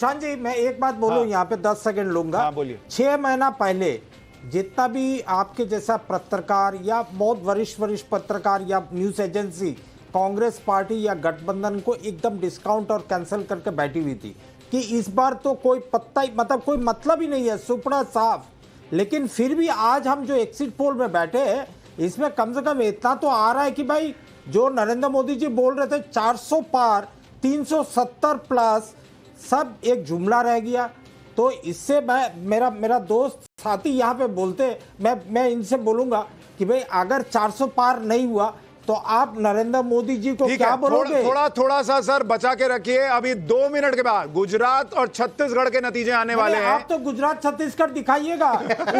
शान जी, मैं एक बात बोलूं, यहाँ पे 10 सेकंड लूंगा। हाँ, बोलिए। 6 महीना पहले जितना भी आपके जैसा पत्रकार या बहुत वरिष्ठ पत्रकार या न्यूज एजेंसी कांग्रेस पार्टी या गठबंधन को एकदम डिस्काउंट और कैंसिल करके बैठी हुई थी कि इस बार तो कोई पत्ता ही मतलब कोई मतलब ही नहीं है, सुपड़ा साफ। लेकिन फिर भी आज हम जो एग्जिट पोल में बैठे हैं, इसमें कम से कम इतना तो आ रहा है कि भाई जो नरेंद्र मोदी जी बोल रहे थे 400 पार 370 प्लस, सब एक जुमला रह गया। तो इससे मेरा दोस्त साथी यहाँ पे बोलते, मैं इनसे बोलूंगा कि भाई अगर 400 पार नहीं हुआ तो आप नरेंद्र मोदी जी को क्या बोलोगे? थोड़ा सा सर बचा के रखिए, अभी 2 मिनट के बाद गुजरात और छत्तीसगढ़ के नतीजे आने वाले हैं। आप तो गुजरात छत्तीसगढ़ दिखाइएगा,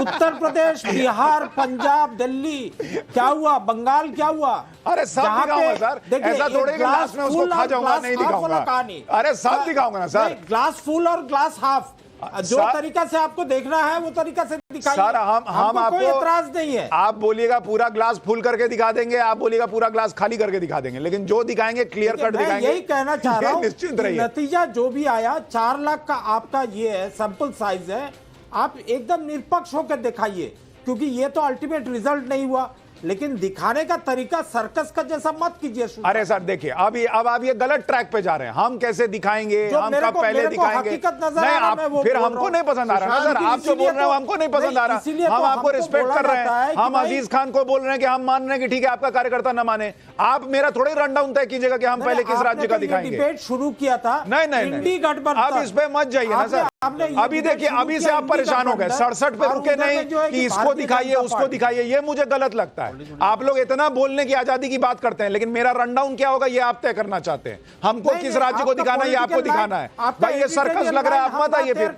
उत्तर प्रदेश, बिहार, पंजाब, दिल्ली क्या हुआ, बंगाल क्या हुआ? अरे सब दिखाऊंगा सर, ऐसा थोड़े कि लास्ट में उसको खा जाऊंगा, नहीं दिखाऊंगा। अरे सब दिखाऊंगा ना सर, ग्लास फुल और ग्लास हाफ, जो तरीका से आपको देखना है वो तरीका से दिखाइए। सर हम आपको कोई एतराज नहीं है। आप बोलिएगा पूरा ग्लास फुल करके दिखा देंगे, आप बोलिएगा पूरा ग्लास खाली करके दिखा देंगे, लेकिन जो दिखाएंगे क्लियर कट दिखाएंगे। यही कहना चाह रहा हूं, निश्चिंत रहिए। नतीजा जो भी आया 4 लाख का आपका ये है, सैंपल साइज है, आप एकदम निष्पक्ष होकर दिखाइए, क्योंकि ये तो अल्टीमेट रिजल्ट नहीं हुआ। लेकिन दिखाने का तरीका सर्कस का जैसा मत कीजिए। अरे सर देखिए, अब आप ये गलत ट्रैक पे जा रहे हैं। हम कैसे दिखाएंगे, हम कब पहले दिखाएंगे? नहीं, आप फिर हमको नहीं पसंद आ रहा ना सर, आप जो बोल रहे हो हमको नहीं पसंद आ रहा। हम आपको रिस्पेक्ट कर रहे हैं, हम अजीज खान को बोल रहे हैं कि हम मान रहे हैं कि ठीक है आपका कार्यकर्ता न माने, आप मेरा थोड़े रन डाउन तय कीजिएगा कि हम पहले किस राज्य का दिखाएंगे। डिबेट शुरू किया था, नहीं, अब इस पे मत जाइए ना सर। अभी देखिए, अभी से आप परेशान हो गए, 67 पे रुके नहीं कि इसको दिखाइए उसको दिखाइए, ये मुझे गलत लगता है। आप लोग इतना बोलने की आजादी की बात करते हैं, लेकिन मेरा रन डाउन क्या होगा ये आप तय करना चाहते हैं। हमको किस राज्य को दिखाना है ये आपको दिखाना है। भाई ये सर्कस लग रहा है, आप मत आइए फिर।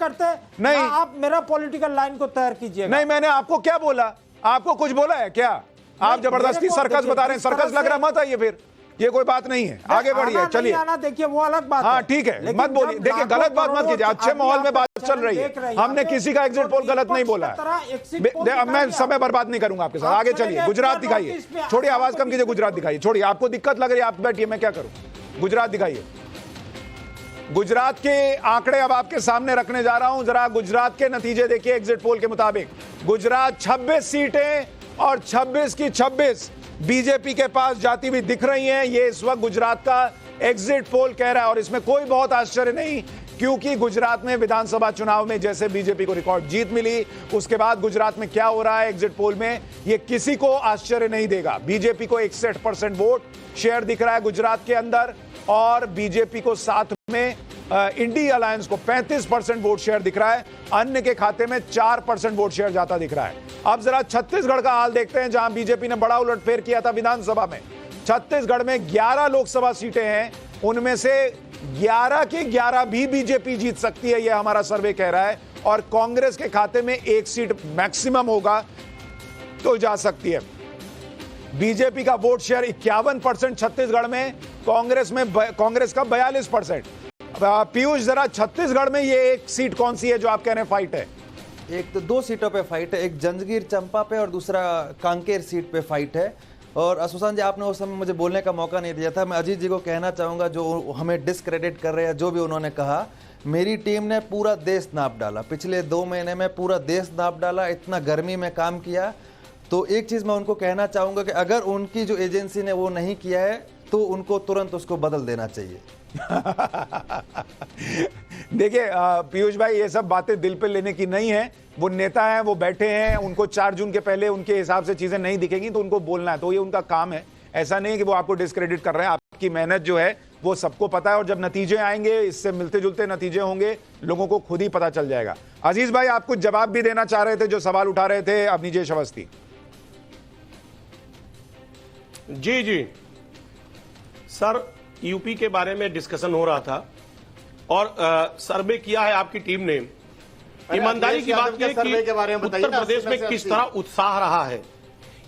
नहीं, आप मेरा पॉलिटिकल लाइन को तैयार कीजिए। नहीं, मैंने आपको क्या बोला? आपको कुछ बोला है क्या? आप जबरदस्ती सर्कस बता रहे हैं, सर्कस लग रहा है, मत आइए फिर। ये कोई बात नहीं है, आगे बढ़िए, चलिए। देखिए वो अलग बात है। हाँ ठीक है, मत बोलिए, देखिए गलत बात मत कीजिए, अच्छे माहौल में बात चल रही है। हमने किसी का एग्जिट पोल गलत नहीं बोला है। मैं समय बर्बाद नहीं करूंगा आपके साथ, आगे चलिए। गुजरात दिखाइए, छोड़िए आवाज कम कीजिए, गुजरात दिखाइए। छोड़िए, आपको दिक्कत लग रही है, आप बैठिए, मैं क्या करूं। गुजरात दिखाइए। गुजरात के आंकड़े अब आपके सामने रखने जा रहा हूं, जरा गुजरात के नतीजे देखिए। एग्जिट पोल के मुताबिक गुजरात 26 सीटें और 26 की 26 बीजेपी के पास जाती हुई दिख रही हैं। ये इस वक्त गुजरात का एग्जिट पोल कह रहा है, और इसमें कोई बहुत आश्चर्य नहीं, क्योंकि गुजरात में विधानसभा चुनाव में जैसे बीजेपी को रिकॉर्ड जीत मिली, उसके बाद गुजरात में क्या हो रहा है एग्जिट पोल में, ये किसी को आश्चर्य नहीं देगा। बीजेपी को 61% वोट शेयर दिख रहा है गुजरात के अंदर, और बीजेपी को साथ में इंडी अलायंस को 35% वोट शेयर दिख रहा है। अन्य के खाते में 4% वोट शेयर जाता दिख रहा है। अब जरा छत्तीसगढ़ का हाल देखते हैं, जहां बीजेपी ने बड़ा उलटफेर किया था विधानसभा में। छत्तीसगढ़ में 11 लोकसभा सीटें हैं, उनमें से 11 की 11 भी बीजेपी जीत सकती है, यह हमारा सर्वे कह रहा है। और कांग्रेस के खाते में 1 सीट मैक्सिमम होगा तो जा सकती है। बीजेपी का वोट शेयर 51% छत्तीसगढ़ में, कांग्रेस का 42%। पीयूष, जरा छत्तीसगढ़ में ये एक सीट कौन सी है जो आप कह रहे हैं फाइट है? एक तो 2 सीटों पे फाइट है, एक जंजगीर चंपा पे और दूसरा कांकेर सीट पे फाइट है। और सुशांत जी, आपने उस समय मुझे बोलने का मौका नहीं दिया था। मैं अजीत जी को कहना चाहूँगा, जो हमें डिस्क्रेडिट कर रहे हैं, जो भी उन्होंने कहा, मेरी टीम ने पूरा देश नाप डाला, पिछले 2 महीने में पूरा देश नाप डाला, इतना गर्मी में काम किया। तो एक चीज़ मैं उनको कहना चाहूँगा कि अगर उनकी जो एजेंसी ने वो नहीं किया है तो उनको तुरंत उसको बदल देना चाहिए। देखिए पीयूष भाई, ये सब बातें दिल पे लेने की नहीं है। वो नेता हैं, वो बैठे हैं, उनको 4 जून के पहले उनके हिसाब से चीजें नहीं दिखेंगी तो उनको बोलना है, तो ये उनका काम है। ऐसा नहीं कि वो आपको डिस्क्रेडिट कर रहे हैं, आपकी मेहनत जो है वो सबको पता है, और जब नतीजे आएंगे, इससे मिलते जुलते नतीजे होंगे, लोगों को खुद ही पता चल जाएगा। अजीज भाई, आप कुछ जवाब भी देना चाह रहे थे, जो सवाल उठा रहे थे अवनीजेश अवस्थी। जी सर, यूपी के बारे में डिस्कशन हो रहा था और सर्वे किया है आपकी टीम ने। ईमानदारी की बात यह कि उत्तर प्रदेश में किस तरह उत्साह रहा है,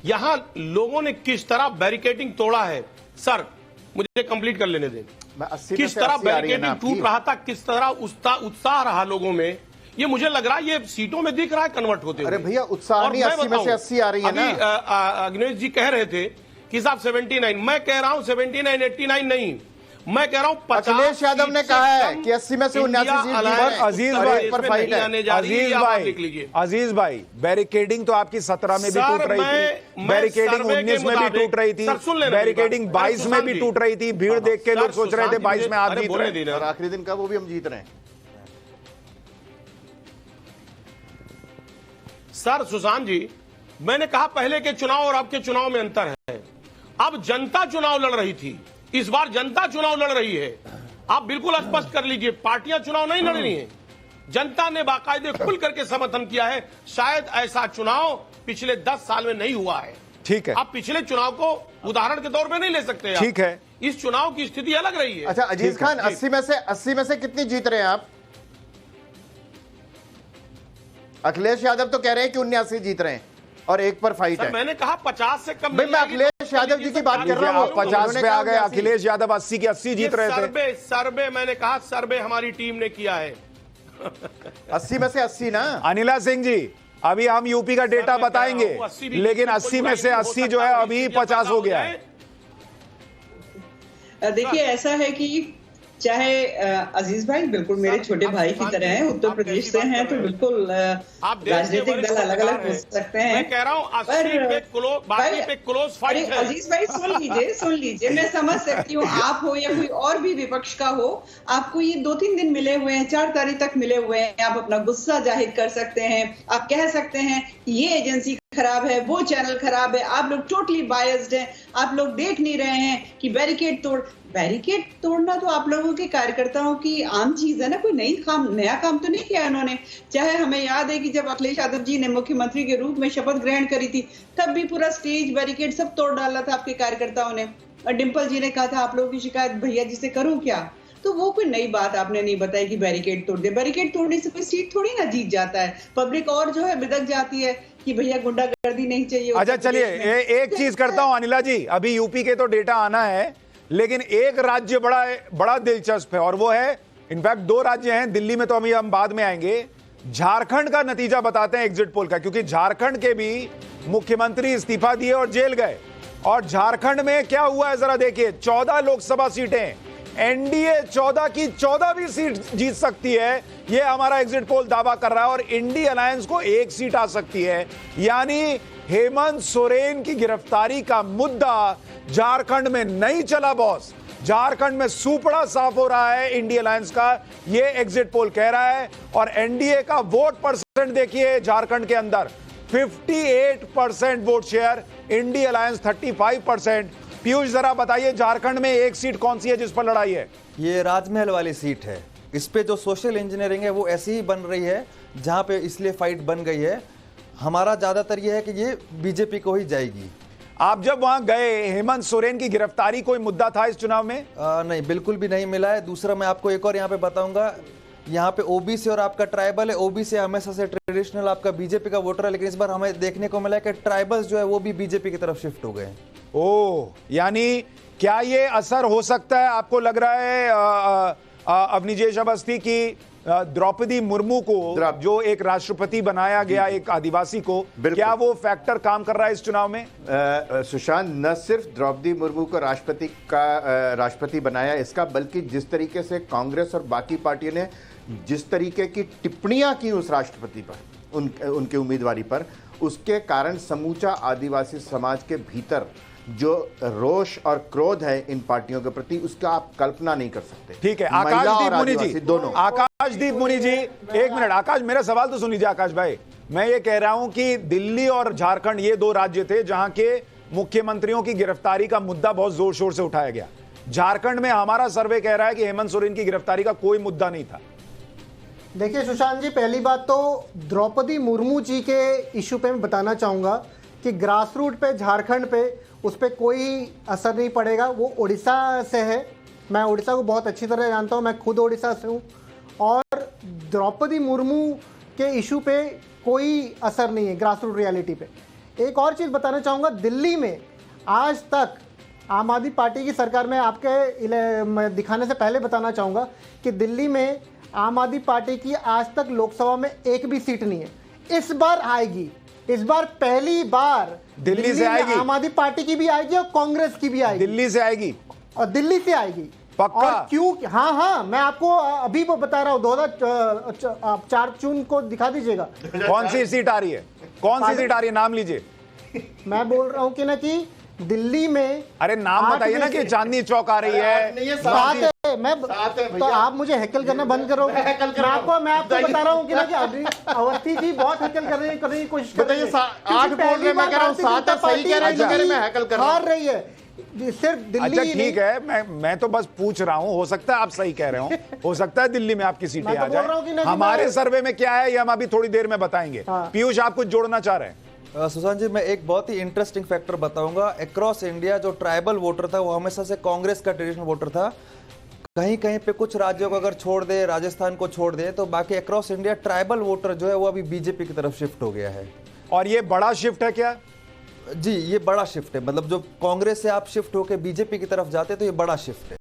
यहां लोगों ने किस तरह बैरिकेडिंग तोड़ा है। सर मुझे कंप्लीट कर लेने दें। किस तरह बैरिकेडिंग टूट रहा था, किस तरह उत्साह रहा लोगों में, ये मुझे लग रहा है ये सीटों में दिख रहा है कन्वर्ट होते हुए। अरे भैया, उत्साह नहीं, 80 में से 80 आ रही है ना। अग्नेश जी कह रहे थे कि साहब 79, मैं कह रहा हूं 79 89 नहीं, मैं कह रहा हूं 50 अखिलेश यादव ने कहा है कि 80 में से 79 सीट पर अजीज भाई पर फाइट है। अजीज भाई बैरिकेडिंग तो आपकी 17 में भी टूट रही थी, बैरिकेडिंग 19 में भी टूट रही थी, बैरिकेडिंग 22 में भी टूट रही थी। भीड़ देख के लोग सोच रहे थे 22 में आप जीत रहे हैं और आखिरी दिन का वो भी हम जीत रहे हैं। सर सुशांत जी, मैंने कहा पहले के चुनाव और अब के चुनाव में अंतर है। अब जनता चुनाव लड़ रही थी, इस बार जनता चुनाव लड़ रही है। आप बिल्कुल स्पष्ट कर लीजिए, पार्टियां चुनाव नहीं लड़ रही हैं, जनता ने बाकायदे खुल करके समर्थन किया है। शायद ऐसा चुनाव पिछले 10 साल में नहीं हुआ है। ठीक है, आप पिछले चुनाव को उदाहरण के तौर पे नहीं ले सकते। ठीक है, इस चुनाव की स्थिति अलग रही है। अच्छा अजीज खान, 80 में से कितनी जीत रहे हैं आप? अखिलेश यादव तो कह रहे हैं कि 79 जीत रहे हैं और एक पर फाइट है। मैंने कहा 50 से कम। भाई मैं अखिलेश यादव जी की बात कर रहा हूं। आप 50 पे आ गए, अखिलेश यादव 80 के 80 जीत रहे थे। सर्वे मैंने कहा सर्वे हमारी टीम ने किया है। 80 में से 80 ना। अनिला सिंह जी, अभी हम यूपी का डेटा बताएंगे, लेकिन 80 में से 80 जो है अभी 50 हो गया है। देखिए ऐसा है कि चाहे अजीज भाई बिल्कुल मेरे छोटे भाई की तरह हैं, उत्तर प्रदेश से हैं, तो बिल्कुल राजनीतिक दल अलग अलग हो सकते हैं। मैं कह रहा हूं 80 पे क्लोज फाइट है। अजीज भाई सुन लीजिए, मैं समझ सकती हूँ, आप हो या कोई और भी विपक्ष का हो, आपको ये 2-3 दिन मिले हुए हैं, 4 तारीख तक मिले हुए हैं, आप अपना गुस्सा जाहिर कर सकते हैं, आप कह सकते हैं ये एजेंसी खराब है, वो चैनल खराब है, आप लोग टोटली बायस्ड हैं, आप लोग देख नहीं रहे हैं कि बैरिकेड तोड़ना तो आप लोगों के कार्यकर्ताओं की आम चीज है ना, कोई नया काम तो नहीं किया उन्होंने। चाहे हमें याद है कि जब अखिलेश यादव जी ने मुख्यमंत्री के रूप में शपथ ग्रहण करी थी, तब भी पूरा स्टेज बैरिकेड सब तोड़ डाला था आपके कार्यकर्ताओं ने, और डिंपल जी ने कहा था आप लोगों की शिकायत भैया जी से करूं क्या, तो वो कोई नई बात आपने नहीं बताई कि बैरिकेड तोड़ दे। बैरिकेड तोड़ने से कोई सीट थोड़ी ना जीत जाता है, पब्लिक और जो है बिदक जाती है कि भैया गुंडागर्दी नहीं चाहिए। अच्छा चलिए एक चीज करता हूं अनिला जी, अभी यूपी के तो डेटा आना है, लेकिन एक राज्य बड़ा दिलचस्प है और वो है, इनफैक्ट 2 राज्य हैं, दिल्ली में तो अभी हम बाद में आएंगे। झारखंड का नतीजा बताते हैं एग्जिट पोल का, क्योंकि झारखंड के भी मुख्यमंत्री इस्तीफा दिए और जेल गए। और झारखंड में क्या हुआ है जरा देखिए, 14 लोकसभा सीटें, एनडीए 14 की 14 भी सीट जीत सकती है, यह हमारा एग्जिट पोल दावा कर रहा है। और इंडी अलायंस को 1 सीट आ सकती है, यानी हेमंत सोरेन की गिरफ्तारी का मुद्दा झारखंड में नहीं चला बॉस, झारखंड में सुपड़ा साफ हो रहा है इंडी अलायंस का, यह एग्जिट पोल कह रहा है। और एनडीए का वोट परसेंट देखिए झारखंड के अंदर 58% vote share, INDI alliance 35%। Piyush जरा बताइए झारखंड में 1 सीट कौन सी है जिस पर लड़ाई है? ये राजमहल वाली सीट है, इस पे जो सोशल इंजीनियरिंग है वो ऐसी ही बन रही है, जहां पे इसलिए फाइट बन गई है। हमारा ज्यादातर ये है कि ये बीजेपी को ही जाएगी। आप जब वहां गए, हेमंत सोरेन की गिरफ्तारी कोई मुद्दा था इस चुनाव में? नहीं, बिल्कुल भी नहीं मिला है। दूसरा मैं आपको एक और यहाँ पे बताऊंगा, यहाँ पे ओबीसी और आपका ट्राइबल है। ओबीसी हमेशा से ट्रेडिशनल आपका बीजेपी का वोटर है, लेकिन इस बार हमें देखने को मिला है कि ट्राइबल्स जो है वो भी बीजेपी की तरफ शिफ्ट हो गए। ओह, यानी क्या ये असर हो सकता है, आपको लग रहा है अवनीजेश अवस्थी की द्रौपदी मुर्मू को जो एक राष्ट्रपति बनाया गया एक आदिवासी को, क्या वो फैक्टर काम कर रहा है इस चुनाव में? सुशांत, न सिर्फ द्रौपदी मुर्मू को राष्ट्रपति बनाया इसका, बल्कि जिस तरीके से कांग्रेस और बाकी पार्टियों ने जिस तरीके की टिप्पणियां की उस राष्ट्रपति पर, उनके उम्मीदवारी पर, उसके कारण समूचा आदिवासी समाज के भीतर जो रोष और क्रोध है इन पार्टियों के प्रति, उसका आप कल्पना नहीं कर सकते। ठीक है, आकाशदीप मुनि जी, दोनों आकाशदीप मुनि जी, 1 मिनट। आकाश, मेरा सवाल तो सुन लीजिए आकाश भाई। मैं ये कह रहा हूं कि दिल्ली और झारखंड ये 2 राज्य थे जहां के मुख्यमंत्रियों की गिरफ्तारी का मुद्दा बहुत जोर शोर से उठाया गया। झारखंड में हमारा सर्वे कह रहा है कि हेमंत सोरेन की गिरफ्तारी का कोई मुद्दा नहीं था। देखिए सुशांत जी, पहली बात तो द्रौपदी मुर्मू जी के इशू पे मैं बताना चाहूँगा कि ग्रास रूट पे झारखंड पे उस पर कोई असर नहीं पड़ेगा। वो उड़ीसा से है, मैं उड़ीसा को बहुत अच्छी तरह जानता हूँ, मैं खुद उड़ीसा से हूँ, और द्रौपदी मुर्मू के इशू पे कोई असर नहीं है ग्रास रूट रियलिटी पे। एक और चीज़ बताना चाहूँगा, दिल्ली में आज तक आम आदमी पार्टी की सरकार में, आपके दिखाने से पहले बताना चाहूँगा कि दिल्ली में आम आदमी पार्टी की आज तक लोकसभा में 1 भी सीट नहीं है। इस बार आएगी, इस बार पहली बार दिल्ली से आएगी, आम आदमी पार्टी की भी आएगी और कांग्रेस की भी आएगी। दिल्ली से आएगी और दिल्ली से आएगी। पक्का? और क्यों? हाँ हाँ, मैं आपको अभी वो बता रहा हूँ, 2004 जून को दिखा दीजिएगा। कौन सी सीट आ रही है? कौन सी सीट आ रही है? नाम लीजिए। मैं बोल रहा हूँ कि ना कि दिल्ली में, अरे नाम बताइए ना कि चांदनी चौक आ रही है। बात है, मैं तो आप मुझे हैकल करना बंद करो। मैं आपको बता रहा हूँ कि ना कि अभी अवस्थी जी बहुत हैकल करने की कोशिश कर रही है। 8 बोल रहे, मैं कह रहा हूँ 7 है, सही कह रहे हैं, जिसमें मैं हैकल कर रहा हूं। हार रही है सिर्फ दिल्ली। अच्छा ठीक है, मैं तो बस पूछ रहा हूं, हो सकता है आप सही कह रहे हो सकता है दिल्ली में आपकी सीटें आ जाए। हमारे सर्वे में क्या है ये हम अभी थोड़ी देर में बताएंगे। पीयूष, आप कुछ जोड़ना चाह रहे हैं? सुशांत जी, मैं एक बहुत ही इंटरेस्टिंग फैक्टर बताऊंगा। अक्रॉस इंडिया जो ट्राइबल वोटर था वो हमेशा से कांग्रेस का ट्रेडिशनल वोटर था। कहीं कहीं पे कुछ राज्यों को अगर छोड़ दे, राजस्थान को छोड़ दे, तो बाकी अक्रॉस इंडिया ट्राइबल वोटर जो है वो अभी बीजेपी की तरफ शिफ्ट हो गया है। और ये बड़ा शिफ्ट है क्या? जी, ये बड़ा शिफ्ट है। मतलब जो कांग्रेस से आप शिफ्ट होकर बीजेपी की तरफ जाते तो ये बड़ा शिफ्ट है।